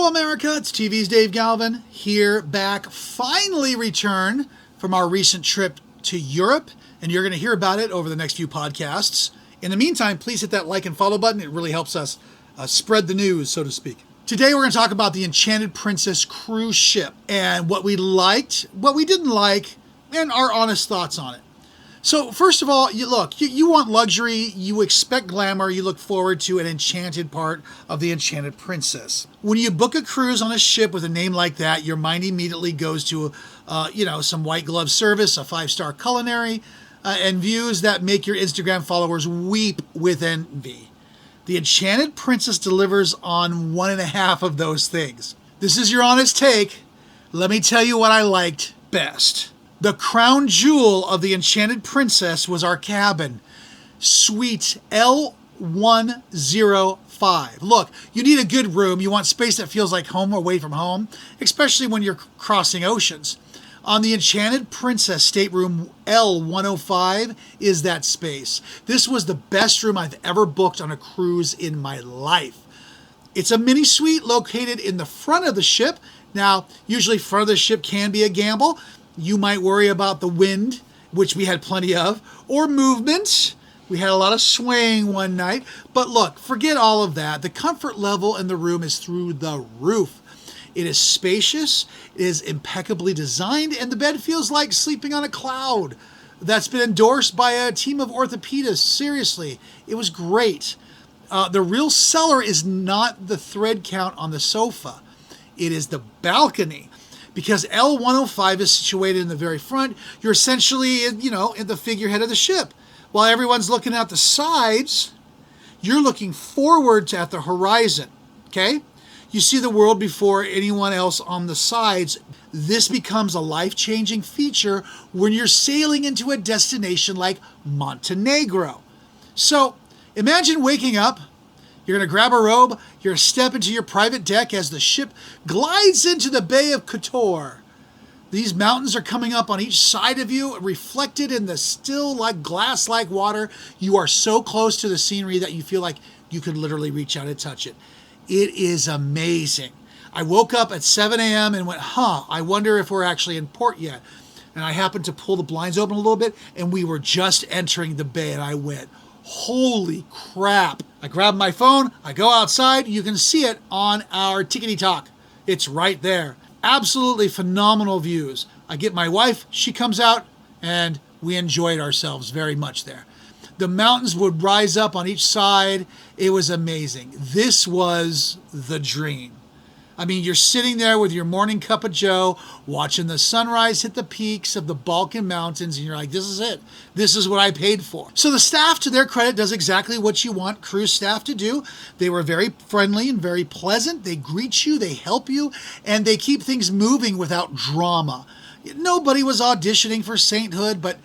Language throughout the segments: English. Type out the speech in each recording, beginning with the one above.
Hello America, it's TV's Dave Galvan, here back, finally returned from our recent trip to Europe, and you're going to hear about it over the next few podcasts. In the meantime, please hit that like and follow button. It really helps us spread the news, so to speak. Today we're going to talk about the Enchanted Princess cruise ship, and what we liked, what we didn't like, and our honest thoughts on it. So first of all, you want luxury, you expect glamour, you look forward to an enchanted part of the Enchanted Princess. When you book a cruise on a ship with a name like that, your mind immediately goes to, some white glove service, a 5-star culinary, and views that make your Instagram followers weep with envy. The Enchanted Princess delivers on 1.5 of those things. This is your honest take. Let me tell you what I liked best. The crown jewel of the Enchanted Princess was our cabin, Suite L105. Look, you need a good room. You want space that feels like home away from home, especially when you're crossing oceans. On the Enchanted Princess stateroom L105 is that space. This was the best room I've ever booked on a cruise in my life. It's a mini suite located in the front of the ship. Now, usually front of the ship can be a gamble. You might worry about the wind, which we had plenty of, or movement. We had a lot of swaying one night. But look, forget all of that. The comfort level in the room is through the roof. It is spacious, it is impeccably designed, and the bed feels like sleeping on a cloud. That's been endorsed by a team of orthopedists. Seriously, it was great. The real seller is not the thread count on the sofa. It is the balcony. Because L105 is situated in the very front, you're essentially, in the figurehead of the ship. While everyone's looking at the sides, you're looking forward at the horizon, okay? You see the world before anyone else on the sides. This becomes a life-changing feature when you're sailing into a destination like Montenegro. So imagine waking up. You're going to grab a robe, you're going to step into your private deck as the ship glides into the Bay of Kotor. These mountains are coming up on each side of you, reflected in the still like glass-like water. You are so close to the scenery that you feel like you could literally reach out and touch it. It is amazing. I woke up at 7 a.m. and went, I wonder if we're actually in port yet. And I happened to pull the blinds open a little bit, and we were just entering the bay, and I went, holy crap. I grab my phone, I go outside, you can see it on our Tickety Talk. It's right there. Absolutely phenomenal views. I get my wife, she comes out, and we enjoyed ourselves very much there. The mountains would rise up on each side. It was amazing. This was the dream. I mean, you're sitting there with your morning cup of joe, watching the sunrise hit the peaks of the Balkan Mountains, and you're like, this is it. This is what I paid for. So the staff, to their credit, does exactly what you want cruise staff to do. They were very friendly and very pleasant. They greet you, they help you, and they keep things moving without drama. Nobody was auditioning for sainthood, but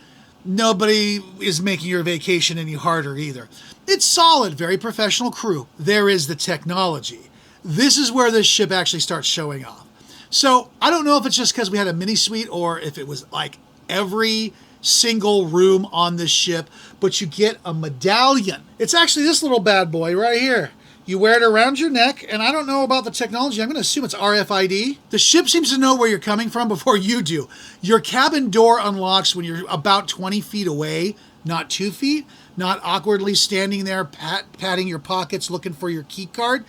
nobody is making your vacation any harder either. It's solid, very professional crew. There is the technology. This is where this ship actually starts showing off. So I don't know if it's just because we had a mini suite or if it was like every single room on this ship, but you get a medallion. It's actually this little bad boy right here. You wear it around your neck, and I don't know about the technology. I'm going to assume it's RFID. The ship seems to know where you're coming from before you do. Your cabin door unlocks when you're about 20 feet away, not 2 feet, not awkwardly standing there patting your pockets looking for your key card.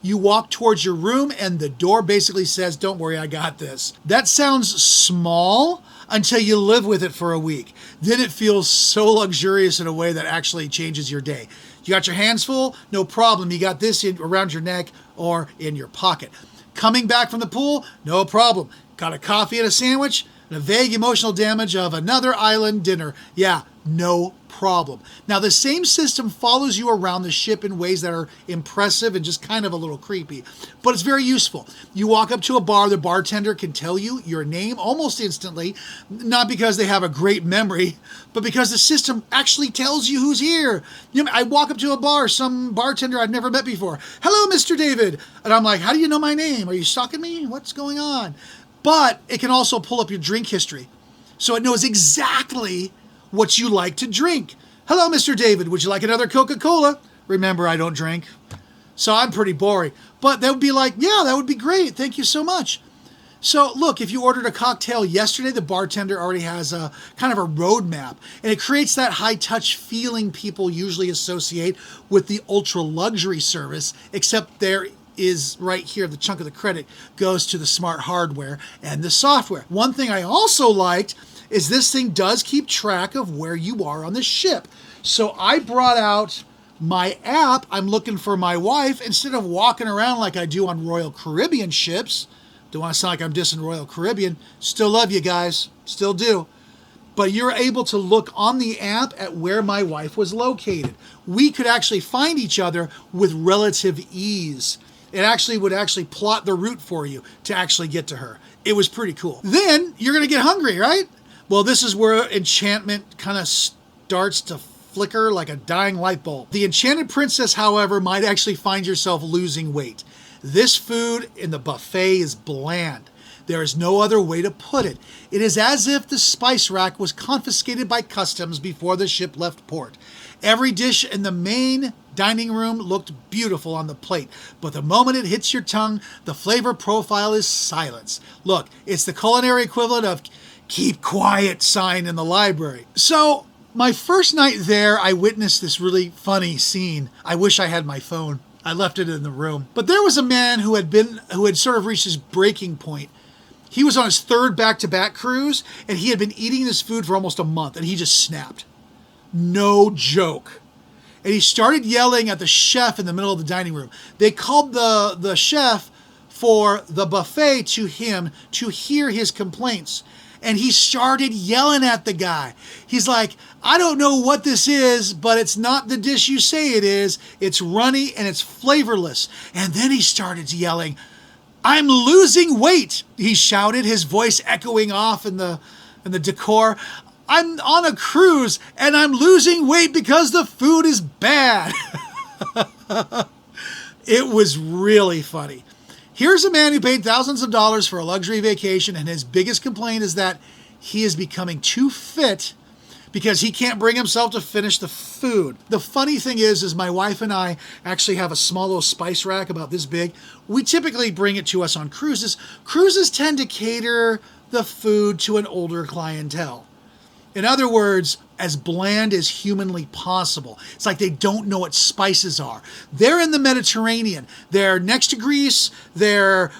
You walk towards your room and the door basically says, don't worry, I got this. That sounds small until you live with it for a week. Then it feels so luxurious in a way that actually changes your day. You got your hands full? No problem. You got this around your neck or in your pocket. Coming back from the pool? No problem. Got a coffee and a sandwich and a vague emotional damage of another island dinner. Yeah, no problem. Now, the same system follows you around the ship in ways that are impressive and just kind of a little creepy, but it's very useful. You walk up to a bar, the bartender can tell you your name almost instantly, not because they have a great memory, but because the system actually tells you who's here. I walk up to a bar, some bartender I've never met before. Hello, Mr. David. And I'm like, how do you know my name? Are you stalking me? What's going on? But it can also pull up your drink history. So it knows exactly what you like to drink. Hello, Mr. David. Would you like another Coca-Cola? Remember, I don't drink. So I'm pretty boring. But they would be like, yeah, that would be great. Thank you so much. So look, if you ordered a cocktail yesterday, the bartender already has a kind of a roadmap, and it creates that high-touch feeling people usually associate with the ultra-luxury service, except there is right here, the chunk of the credit goes to the smart hardware and the software. One thing I also liked is this thing does keep track of where you are on the ship. So I brought out my app. I'm looking for my wife instead of walking around like I do on Royal Caribbean ships. Don't want to sound like I'm dissing Royal Caribbean. Still love you guys. Still do. But you're able to look on the app at where my wife was located. We could actually find each other with relative ease. It actually would plot the route for you to actually get to her. It was pretty cool. Then you're going to get hungry, right? Well, this is where enchantment kind of starts to flicker like a dying light bulb. The Enchanted Princess, however, might actually find yourself losing weight. This food in the buffet is bland. There is no other way to put it. It is as if the spice rack was confiscated by customs before the ship left port. Every dish in the main dining room looked beautiful on the plate, but the moment it hits your tongue, the flavor profile is silence. Look, it's the culinary equivalent of keep quiet sign in the library. So, my first night there, I witnessed this really funny scene. I wish I had my phone. I left it in the room. But there was a man who had sort of reached his breaking point. He was on his third back-to-back cruise, and he had been eating this food for almost a month, and he just snapped. No joke. And he started yelling at the chef in the middle of the dining room. They called the chef for the buffet to him to hear his complaints. And he started yelling at the guy. He's like, I don't know what this is, but it's not the dish you say it is. It's runny and it's flavorless. And then he started yelling, I'm losing weight, he shouted, his voice echoing off in the decor. I'm on a cruise and I'm losing weight because the food is bad. It was really funny. Here's a man who paid thousands of dollars for a luxury vacation, and his biggest complaint is that he is becoming too fit because he can't bring himself to finish the food. The funny thing is my wife and I actually have a small little spice rack about this big. We typically bring it to us on cruises. Cruises tend to cater the food to an older clientele. In other words, as bland as humanly possible. It's like they don't know what spices are. They're in the Mediterranean. They're next to Greece. They're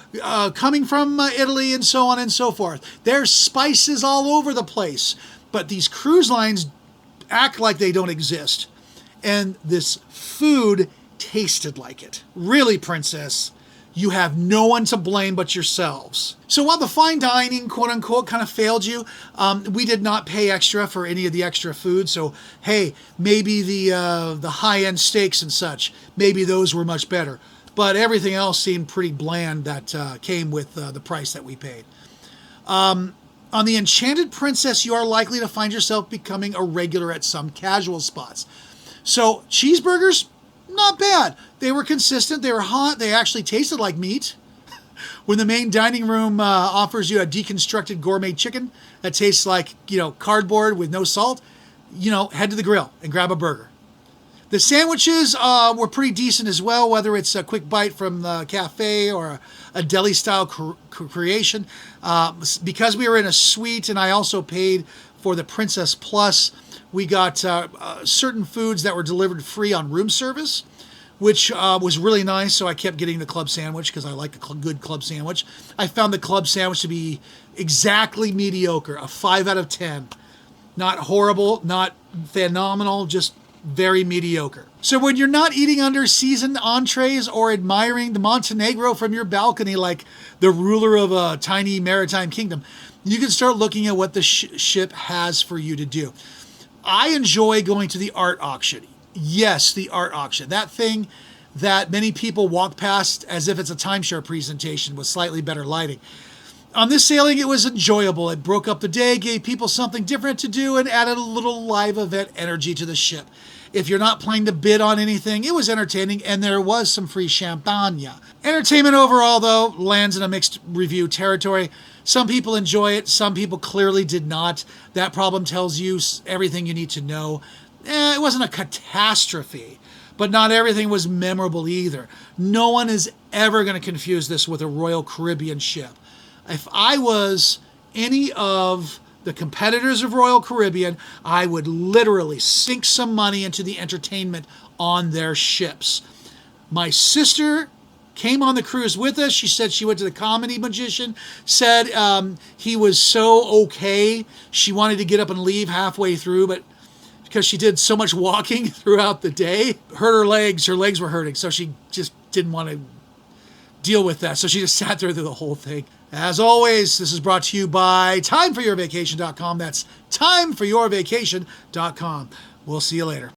coming from Italy and so on and so forth. There's spices all over the place. But these cruise lines act like they don't exist. And this food tasted like it. Really, princess, you have no one to blame but yourselves. So while the fine dining, quote unquote, kind of failed you, we did not pay extra for any of the extra food. So, hey, maybe the high-end steaks and such, maybe those were much better. But everything else seemed pretty bland that came with the price that we paid. On the Enchanted Princess, you are likely to find yourself becoming a regular at some casual spots. So cheeseburgers, not bad. They were consistent. They were hot. They actually tasted like meat. When the main dining room offers you a deconstructed gourmet chicken that tastes like, cardboard with no salt, head to the grill and grab a burger. The sandwiches were pretty decent as well, whether it's a quick bite from the cafe or a deli-style creation. Because we were in a suite and I also paid for the Princess Plus, we got certain foods that were delivered free on room service, which was really nice. So I kept getting the club sandwich because I like a good club sandwich. I found the club sandwich to be exactly mediocre, a 5 out of 10. Not horrible, not phenomenal, just very mediocre. So when you're not eating under seasoned entrees or admiring the Montenegro from your balcony like the ruler of a tiny maritime kingdom, you can start looking at what the ship has for you to do. I enjoy going to the art auction. Yes, the art auction. That thing that many people walk past as if it's a timeshare presentation with slightly better lighting. On this sailing, it was enjoyable. It broke up the day, gave people something different to do, and added a little live event energy to the ship. If you're not planning to bid on anything, it was entertaining, and there was some free champagne. Entertainment overall, though, lands in a mixed review territory. Some people enjoy it. Some people clearly did not. That problem tells you everything you need to know. It wasn't a catastrophe, but not everything was memorable either. No one is ever going to confuse this with a Royal Caribbean ship. If I was any of the competitors of Royal Caribbean, I would literally sink some money into the entertainment on their ships. My sister came on the cruise with us. She said she went to the Comedy Magician, said he was so okay. She wanted to get up and leave halfway through, but because she did so much walking throughout the day, hurt her legs were hurting, so she just didn't want to deal with that. So she just sat there through the whole thing. As always, this is brought to you by timeforyourvacation.com. That's timeforyourvacation.com. We'll see you later.